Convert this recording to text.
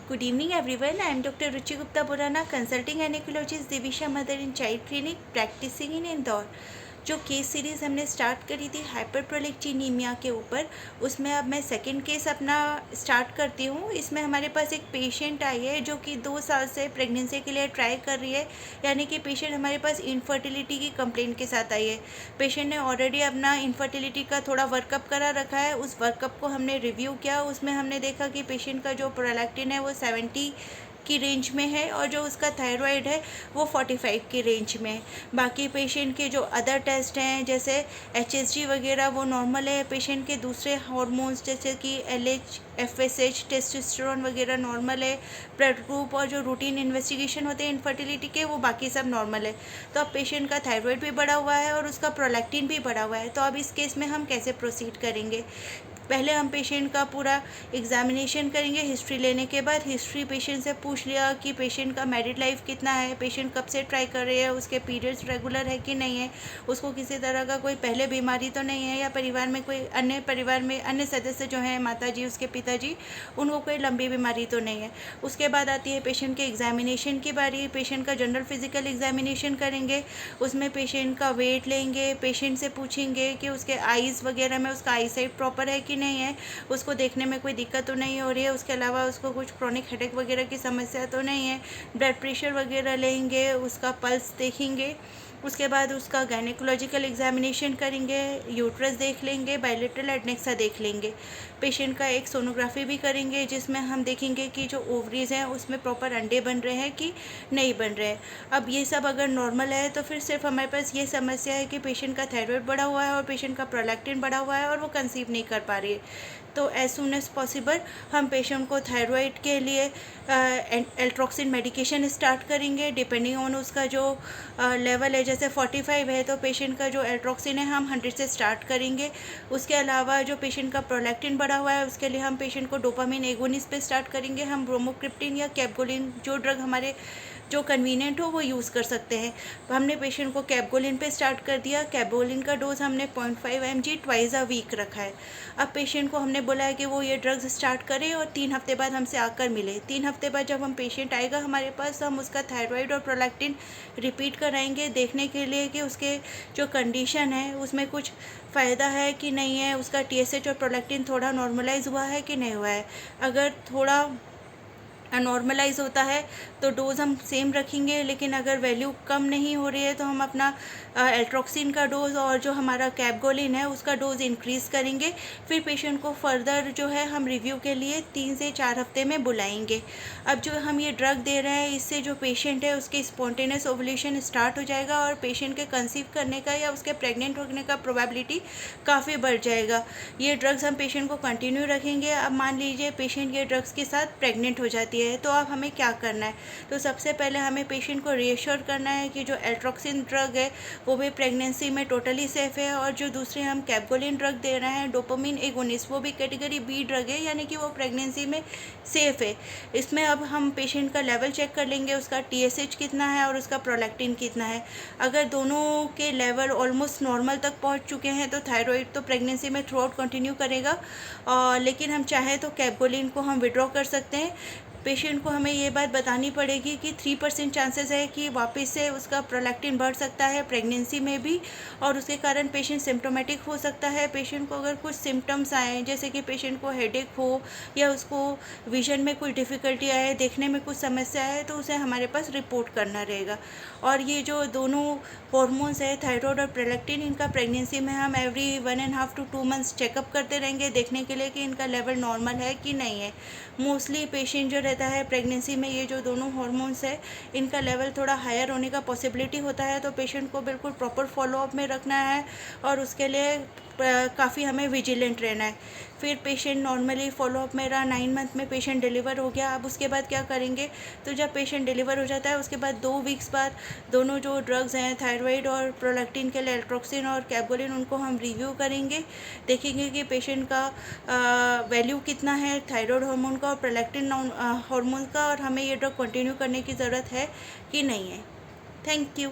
Good evening everyone. I am Dr. Ruchi Gupta Burana, consulting gynecologist Divisha Mother and Child Clinic, practicing in Indore. जो case series हमने start करी थी हाइपरप्रोलेक्टिनीमिया के ऊपर, उसमें अब मैं सेकंड केस अपना स्टार्ट करती हूँ। इसमें हमारे पास एक पेशेंट आई है जो कि 2 साल से प्रेगनेंसी के लिए ट्राई कर रही है, यानी कि पेशेंट हमारे पास इनफर्टिलिटी की कंप्लेंट के साथ आई है। पेशेंट ने ऑलरेडी अपना इनफर्टिलिटी का थोड़ा वर्कअप करा रखा है। उस वर्कअप को हमने रिव्यू किया, उसमें हमने देखा कि पेशेंट का जो प्रोलैक्टिन है वो 70 की रेंज में है और जो उसका थायराइड है वो 45 की रेंज में है। बाकी पेशेंट के जो अदर टेस्ट हैं जैसे HSG वगैरह वो नॉर्मल है। पेशेंट के दूसरे हार्मोन्स जैसे कि LH, FSH, टेस्टोस्टेरोन वगैरह नॉर्मल है। ब्लड ग्रुप और जो रूटीन इन्वेस्टिगेशन होते हैं इनफर्टिलिटी के, वो बाकी सब नॉर्मल है। तो अब पेशेंट का थायराइड भी बढ़ा हुआ है और उसका प्रोलैक्टिन भी बढ़ा हुआ है। तो अब इस केस में हम कैसे प्रोसीड करेंगे? पहले हम पेशेंट का पूरा एग्जामिनेशन करेंगे। हिस्ट्री लेने के बाद हिस्ट्री पेशेंट से पूछ लिया कि पेशेंट का मैरिड लाइफ कितना है, पेशेंट कब से ट्राई कर रहे हैं, उसके पीरियड्स रेगुलर है कि नहीं है, उसको किसी तरह का कोई पहले बीमारी तो नहीं है, या परिवार में कोई अन्य सदस्य जो हैं माता जी, उसके पिताजी, उनको कोई लंबी बीमारी तो नहीं है। उसके बाद आती है पेशेंट के एग्जामिनेशन की बारी। पेशेंट का जनरल फिजिकल एग्जामिनेशन करेंगे। उसमें पेशेंट का वेट लेंगे, पेशेंट से पूछेंगे कि उसके आइज़ वगैरह में उसका आई साइट प्रॉपर है कि नहीं है, उसको देखने में कोई दिक्कत तो नहीं हो रही है, उसके अलावा उसको कुछ क्रोनिक हेडेक वगैरह की समस्या तो नहीं है। ब्लड प्रेशर वगैरह लेंगे, उसका पल्स देखेंगे। उसके बाद उसका गायनेकोलॉजिकल एग्जामिनेशन करेंगे, यूट्रस देख लेंगे, बायलेटरल एडनेक्सा देख लेंगे। पेशेंट का एक सोनोग्राफी भी करेंगे जिसमें हम देखेंगे कि जो ओवरीज हैं उसमें प्रॉपर अंडे बन रहे हैं कि नहीं बन रहे हैं। अब ये सब अगर नॉर्मल है तो फिर सिर्फ हमारे पास ये समस्या है कि पेशेंट का थायराइड बढ़ा हुआ है और पेशेंट का प्रोलैक्टिन बढ़ा हुआ है और वो कंसीव नहीं कर पा रही है। तो एज सुन एज पॉसिबल हम पेशेंट को थायराइड के लिए एल्ट्रोक्सिन मेडिकेशन स्टार्ट करेंगे डिपेंडिंग ऑन उसका जो लेवल है। जैसे 45 है तो पेशेंट का जो एल्ट्रोक्सिन है हम 100 से स्टार्ट करेंगे। उसके अलावा जो पेशेंट का प्रोलैक्टिन बढ़ा हुआ है उसके लिए हम पेशेंट को डोपामिन एगोनिस्ट पे स्टार्ट करेंगे। हम ब्रोमोक्रिप्टिन या कैपगोलिन, जो ड्रग हमारे जो कन्वीनियंट हो वो यूज़ कर सकते हैं। हमने पेशेंट को कैपगोलिन पे स्टार्ट कर दिया। कैपगोलिन का डोज हमने 0.5 mg ट्वाइस अ वीक रखा है। अब पेशेंट को हमने बोला है कि वो ये ड्रग्स स्टार्ट करे और 3 हफ्ते बाद हमसे आकर मिले। 3 हफ्ते बाद जब हम पेशेंट आएगा हमारे पास तो हम उसका थायराइड और प्रोलैक्टिन रिपीट कराएंगे देखने के लिए कि उसके जो कंडीशन है उसमें कुछ फ़ायदा है कि नहीं है, उसका TSH और प्रोलैक्टिन थोड़ा नॉर्मलाइज हुआ है कि नहीं हुआ है। अगर थोड़ा नॉर्मलाइज होता है तो डोज़ हम सेम रखेंगे, लेकिन अगर वैल्यू कम नहीं हो रही है तो हम अपना एल्ट्रोक्सिन का डोज़ और जो हमारा कैपगोलिन है उसका डोज़ इंक्रीज़ करेंगे। फिर पेशेंट को फर्दर जो है हम रिव्यू के लिए 3 से 4 हफ्ते में बुलाएंगे। अब जो हम ये ड्रग दे रहे हैं इससे जो पेशेंट है उसकी स्पॉन्टेनियस ओवुलेशन स्टार्ट हो जाएगा और पेशेंट के कंसीव करने का या उसके प्रेग्नेंट होने का प्रोबेबिलिटी काफ़ी बढ़ जाएगा। ये ड्रग्स हम पेशेंट को कंटिन्यू रखेंगे। अब मान लीजिए पेशेंट ये ड्रग्स के साथ प्रेग्नेंट हो जाती है तो अब हमें क्या करना है? तो सबसे पहले हमें पेशेंट को रीअश्योर करना है कि जो एल्ट्रोक्सिन ड्रग है वो भी प्रेगनेंसी में टोटली सेफ़ है, और जो दूसरे हम कैपगोलिन ड्रग दे रहे हैं डोपामिन एगोनिस्ट वो भी कैटेगरी B ड्रग है, यानी कि वो प्रेगनेंसी में सेफ़ है। इसमें अब हम पेशेंट का लेवल चेक कर लेंगे, उसका TSH कितना है और उसका प्रोलैक्टिन कितना है। अगर दोनों के लेवल ऑलमोस्ट नॉर्मल तक पहुँच चुके हैं तो थायराइड तो प्रेगनेंसी में थ्रू आउट कंटिन्यू करेगा, लेकिन हम चाहें तो कैपगोलिन को हम विड्रॉ कर सकते हैं। पेशेंट को हमें ये बात बतानी पड़ेगी कि 3% चांसेस है कि वापस से उसका प्रोलैक्टिन बढ़ सकता है प्रेगनेंसी में भी, और उसके कारण पेशेंट सिम्टोमेटिक हो सकता है। पेशेंट को अगर कुछ सिम्टम्स आए जैसे कि पेशेंट को हेडेक हो या उसको विजन में कुछ डिफ़िकल्टी आए, देखने में कुछ समस्या है, तो उसे हमारे पास रिपोर्ट करना रहेगा। और ये जो दोनों हॉर्मोन्स है थायराइड और प्रोलैक्टिन, इनका प्रेगनेंसी में हम एवरी 1.5 to 2 मंथ्स चेकअप करते रहेंगे देखने के लिए कि इनका लेवल नॉर्मल है कि नहीं है। मोस्टली पेशेंट जो रहता है प्रेगनेंसी में ये जो दोनों हार्मोन्स है इनका लेवल थोड़ा हायर होने का पॉसिबिलिटी होता है, तो पेशेंट को बिल्कुल प्रॉपर फॉलोअप में रखना है और उसके लिए काफ़ी हमें विजिलेंट रहना है। फिर पेशेंट नॉर्मली फॉलोअप में रहा, 9 मंथ में पेशेंट डिलीवर हो गया। अब उसके बाद क्या करेंगे? तो जब पेशेंट डिलीवर हो जाता है उसके बाद 2 वीक्स बाद दोनों जो ड्रग्स हैं थायराइड और प्रोलैक्टिन के लिए एल्ट्रोक्सिन और कैपगोलिन उनको हम रिव्यू करेंगे, देखेंगे कि पेशेंट का वैल्यू कितना है थायराइड हार्मोन का और प्रोलैक्टिन हार्मोन का, और हमें ये ड्रग कंटिन्यू करने की ज़रूरत है कि नहीं है। Thank you.